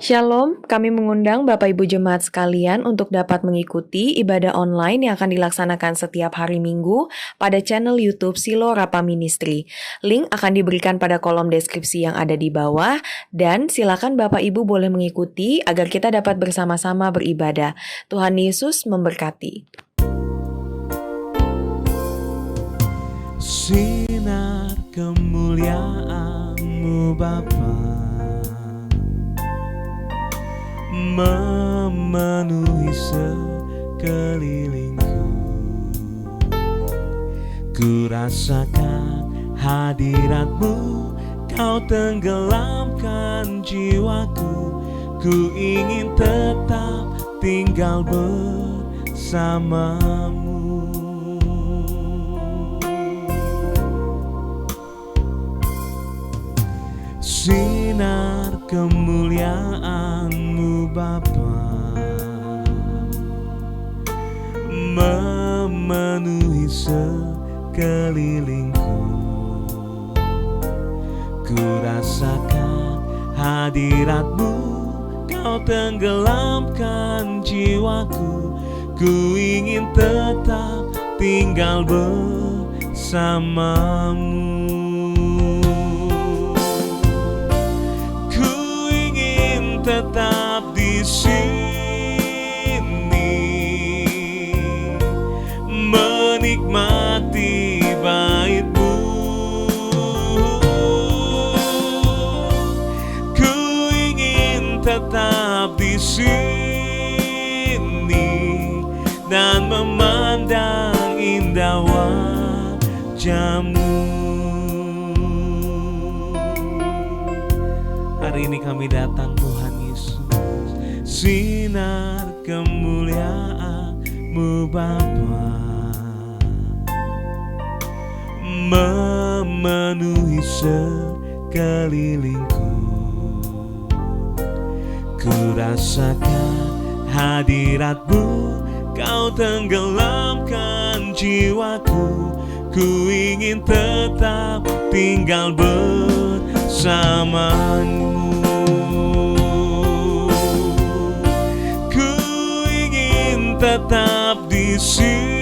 Shalom, kami mengundang Bapak Ibu Jemaat sekalian untuk dapat mengikuti ibadah online yang akan dilaksanakan setiap hari Minggu pada channel YouTube Silo Rapa Ministry. Link akan diberikan pada kolom deskripsi yang ada di bawah dan silakan Bapak Ibu boleh mengikuti agar kita dapat bersama-sama beribadah. Tuhan Yesus memberkati. Sinar kemuliaan-Mu Bapa memenuhi sekelilingku. Ku rasakan hadirat-Mu, Kau tenggelamkan jiwaku. Ku ingin tetap tinggal bersama-Mu. Sinar kemuliaan-Mu Bapa memenuhi sekelilingku. Ku rasakan hadirat-Mu, Kau tenggelamkan jiwaku. Ku ingin tetap tinggal bersama-Mu. Tetap di sini menikmati bait-Mu. Ku ingin tetap di sini dan memandang indah wajah-Mu. Hari ini kami datang Tuhan Yesus, sinar kemuliaan-Mu Bapa memenuhi sekelilingku. Ku rasakan hadirat-Mu, Kau tenggelamkan jiwaku. Ku ingin tetap tinggal bersama-Mu. Ku ingin tetap di sini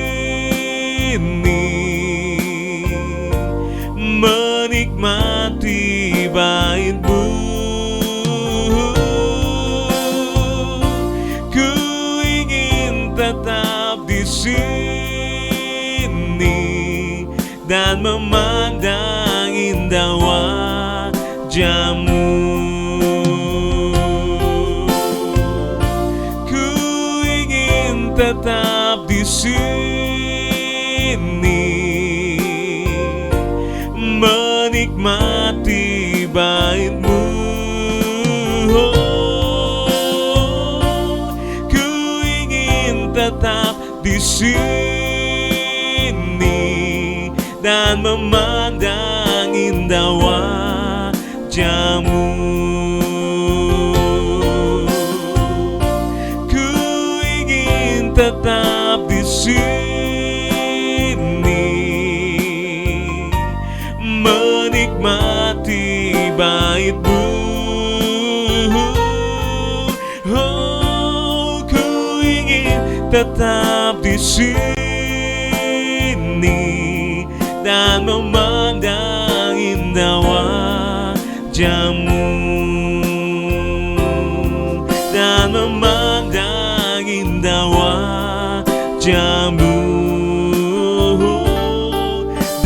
menikmati bait-Mu. Ku ingin tetap di sini dan memandang indah wajah-Mu. Ku ingin tetap di sini menikmati bait-Mu. Ku ingin tetap di sini dan memandang indah wajah-Mu. Ku ingin tetap di sini menikmati bait-Mu. Oh, ku ingin tetap di sini dan memandang indah wajah-Mu, dan memandang indah wajah-Mu,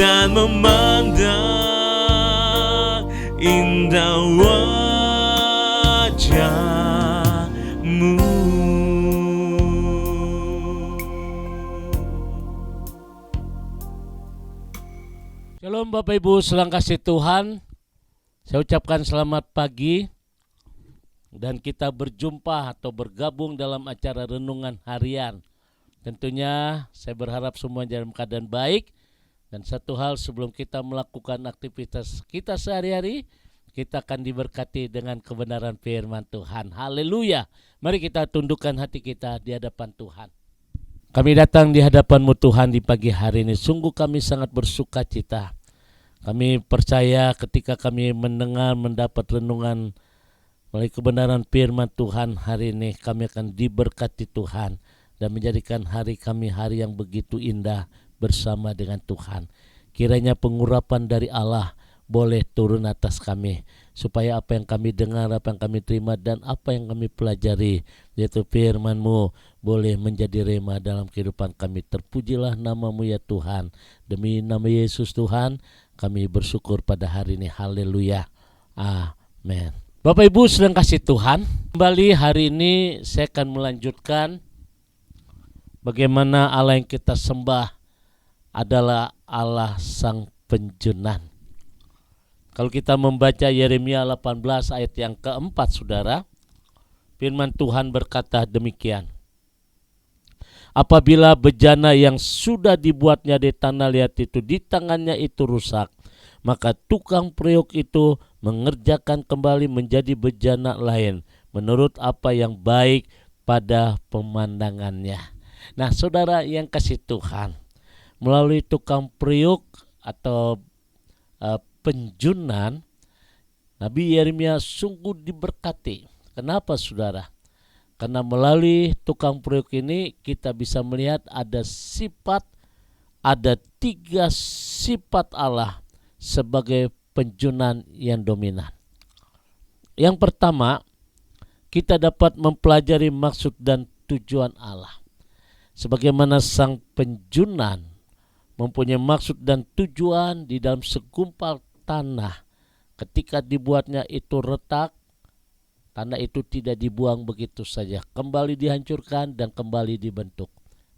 dan memandang indah wajah-Mu. Shalom Bapak Ibu, salam kasih Tuhan. Saya ucapkan selamat pagi dan kita berjumpa atau bergabung dalam acara renungan harian. Tentunya saya berharap semua dalam keadaan baik. Dan satu hal, sebelum kita melakukan aktivitas kita sehari-hari, kita akan diberkati dengan kebenaran firman Tuhan. Haleluya. Mari kita tundukkan hati kita di hadapan Tuhan. Kami datang di hadapan-Mu Tuhan di pagi hari ini. Sungguh kami sangat bersuka cita. Kami percaya ketika kami mendengar, mendapat renungan Melalui kebenaran firman Tuhan hari ini kami akan diberkati Tuhan dan menjadikan hari kami hari yang begitu indah bersama dengan Tuhan. Kiranya pengurapan dari Allah boleh turun atas kami, supaya apa yang kami dengar, apa yang kami terima, dan apa yang kami pelajari, yaitu firman-Mu, boleh menjadi rema dalam kehidupan kami. Terpujilah nama-Mu ya Tuhan. Demi nama Yesus Tuhan, kami bersyukur pada hari ini. Haleluya. Amin. Bapak Ibu sedang kasih Tuhan, kembali hari ini saya akan melanjutkan bagaimana Allah yang kita sembah adalah Allah Sang Penjunan. Kalau kita membaca Yeremia 18 ayat yang keempat, saudara, firman Tuhan berkata demikian. Apabila bejana yang sudah dibuatnya di tanah liat itu di tangannya itu rusak, maka tukang periuk itu mengerjakan kembali menjadi bejana lain menurut apa yang baik pada pemandangannya. Nah, saudara yang kasih Tuhan, melalui tukang periuk atau penjunan, Nabi Yeremia sungguh diberkati. Kenapa saudara? Karena melalui tukang periuk ini kita bisa melihat ada 3 sifat Allah sebagai penjunan yang dominan. Yang pertama, kita dapat mempelajari maksud dan tujuan Allah. Sebagaimana sang penjunan mempunyai maksud dan tujuan di dalam segumpal tanah. Ketika dibuatnya itu retak, tanah itu tidak dibuang begitu saja, kembali dihancurkan dan kembali dibentuk.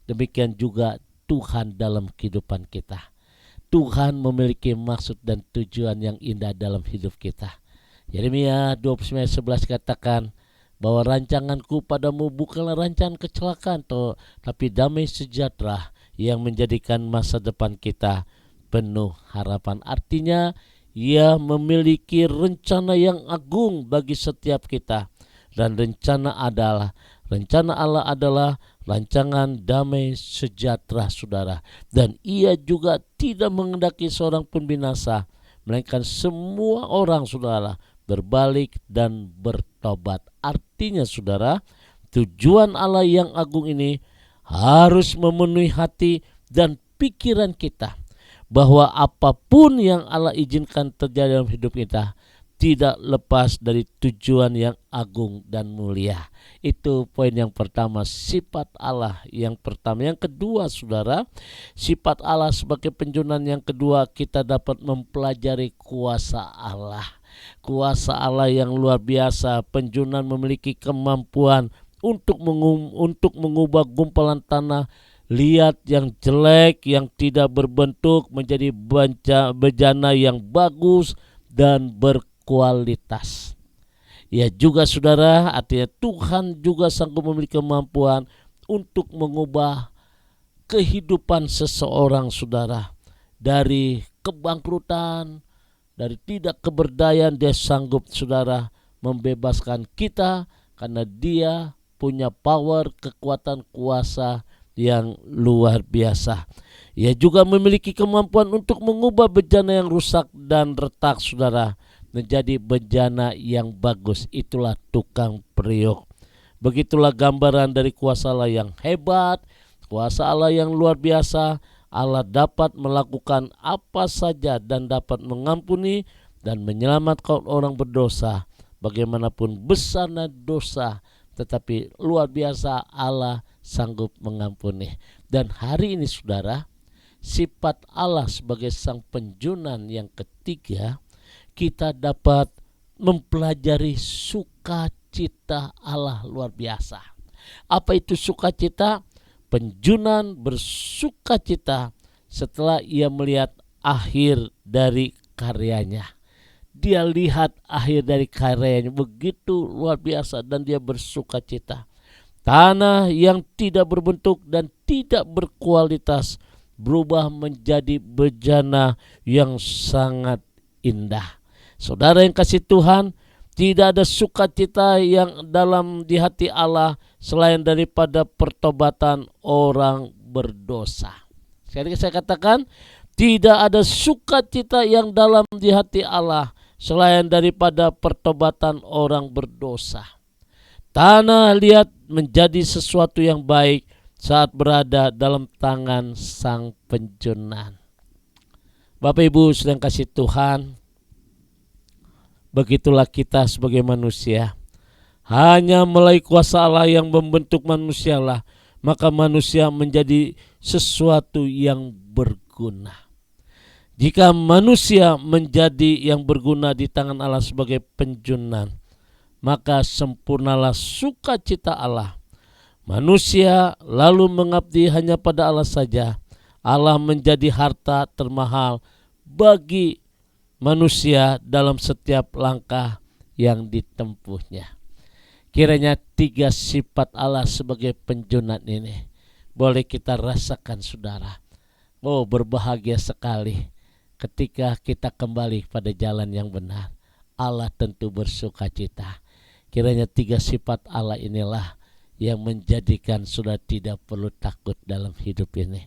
Demikian juga Tuhan dalam kehidupan kita. Tuhan memiliki maksud dan tujuan yang indah dalam hidup kita. Yeremia 29:11 katakan bahwa rancanganku padamu bukanlah rancangan kecelakaan, tapi damai sejahtera yang menjadikan masa depan kita penuh harapan. Artinya Ia memiliki rencana yang agung bagi setiap kita, dan rencana Allah adalah rancangan damai sejahtera, saudara. Dan Ia juga tidak menghendaki seorang pun binasa, melainkan semua orang, saudara, berbalik dan bertobat. Artinya, saudara, tujuan Allah yang agung ini harus memenuhi hati dan pikiran kita, bahwa apapun yang Allah izinkan terjadi dalam hidup kita tidak lepas dari tujuan yang agung dan mulia. Itu poin yang pertama, sifat Allah yang pertama. Yang kedua, saudara, sifat Allah sebagai penjunan yang kedua, kita dapat mempelajari kuasa Allah. Kuasa Allah yang luar biasa. Penjunan memiliki kemampuan untuk mengubah gumpalan tanah liat yang jelek, yang tidak berbentuk, menjadi bejana yang bagus dan berkualitas. Ya juga, saudara, artinya Tuhan juga sanggup memiliki kemampuan untuk mengubah kehidupan seseorang, saudara. Dari kebangkrutan, dari tidak keberdayaan, Dia sanggup, saudara, membebaskan kita karena Dia punya power, kekuatan, kuasa yang luar biasa. Ia juga memiliki kemampuan untuk mengubah bejana yang rusak dan retak, saudara, menjadi bejana yang bagus. Itulah tukang periuk. Begitulah gambaran dari kuasa Allah yang hebat, kuasa Allah yang luar biasa. Allah dapat melakukan apa saja dan dapat mengampuni dan menyelamatkan orang berdosa. Bagaimanapun besarnya dosa, tetapi luar biasa Allah sanggup mengampuni. Dan hari ini, saudara, sifat Allah sebagai sang penjunan yang ketiga, kita dapat mempelajari sukacita Allah luar biasa. Apa itu sukacita? Penjunan bersukacita setelah ia melihat akhir dari karyanya. Dia lihat akhir dari karyanya begitu luar biasa dan dia bersukacita. Tanah yang tidak berbentuk dan tidak berkualitas berubah menjadi bejana yang sangat indah. Saudara yang kasih Tuhan, tidak ada sukacita yang dalam di hati Allah selain daripada pertobatan orang berdosa. Sekali lagi saya katakan, tidak ada sukacita yang dalam di hati Allah selain daripada pertobatan orang berdosa. Tanah liat menjadi sesuatu yang baik saat berada dalam tangan Sang Penjunan. Bapak Ibu sedang kasih Tuhan, begitulah kita sebagai manusia. Hanya melalui kuasa Allah yang membentuk manusia lah, maka manusia menjadi sesuatu yang berguna. Jika manusia menjadi yang berguna di tangan Allah sebagai penjunan, maka sempurnalah sukacita Allah. Manusia lalu mengabdi hanya pada Allah saja. Allah menjadi harta termahal bagi manusia dalam setiap langkah yang ditempuhnya. Kiranya 3 sifat Allah sebagai penjunan ini boleh kita rasakan, saudara. Oh, berbahagia sekali ketika kita kembali pada jalan yang benar. Allah tentu bersukacita. Kiranya 3 sifat Allah inilah yang menjadikan saudara tidak perlu takut dalam hidup ini.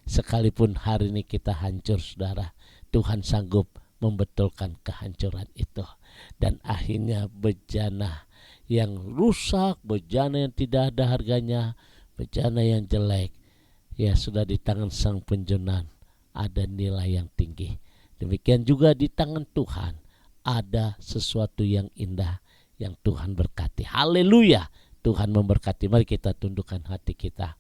Sekalipun hari ini kita hancur, saudara, Tuhan sanggup membetulkan kehancuran itu. Dan akhirnya bejana yang rusak, bejana yang tidak ada harganya, bejana yang jelek, ya sudah di tangan Sang Penjunan ada nilai yang tinggi. Demikian juga di tangan Tuhan ada sesuatu yang indah yang Tuhan berkati. Haleluya, Tuhan memberkati. Mari kita tundukkan hati kita.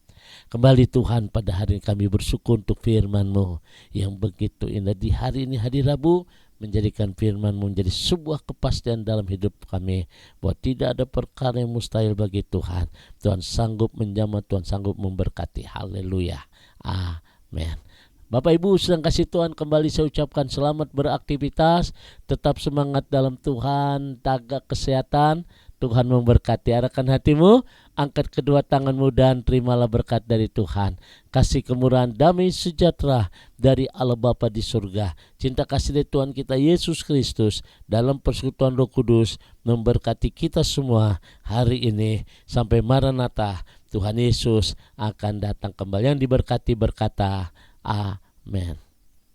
Kembali Tuhan, pada hari ini kami bersyukur untuk firman-Mu yang begitu indah. Di hari ini, hari Rabu, menjadikan firman-Mu menjadi sebuah kepastian dalam hidup kami, bahwa tidak ada perkara yang mustahil bagi Tuhan. Tuhan sanggup menjamah, Tuhan sanggup memberkati. Haleluya, amin. Bapak Ibu sedang kasih Tuhan, kembali saya ucapkan selamat beraktivitas, tetap semangat dalam Tuhan, jaga kesehatan. Tuhan memberkati. Arahkan hatimu, angkat kedua tanganmu dan terimalah berkat dari Tuhan. Kasih kemurahan, damai sejahtera dari Allah Bapa di surga, cinta kasih dari Tuhan kita Yesus Kristus dalam persekutuan Roh Kudus memberkati kita semua hari ini sampai Maranatha. Tuhan Yesus akan datang kembali. Yang diberkati berkata, amin.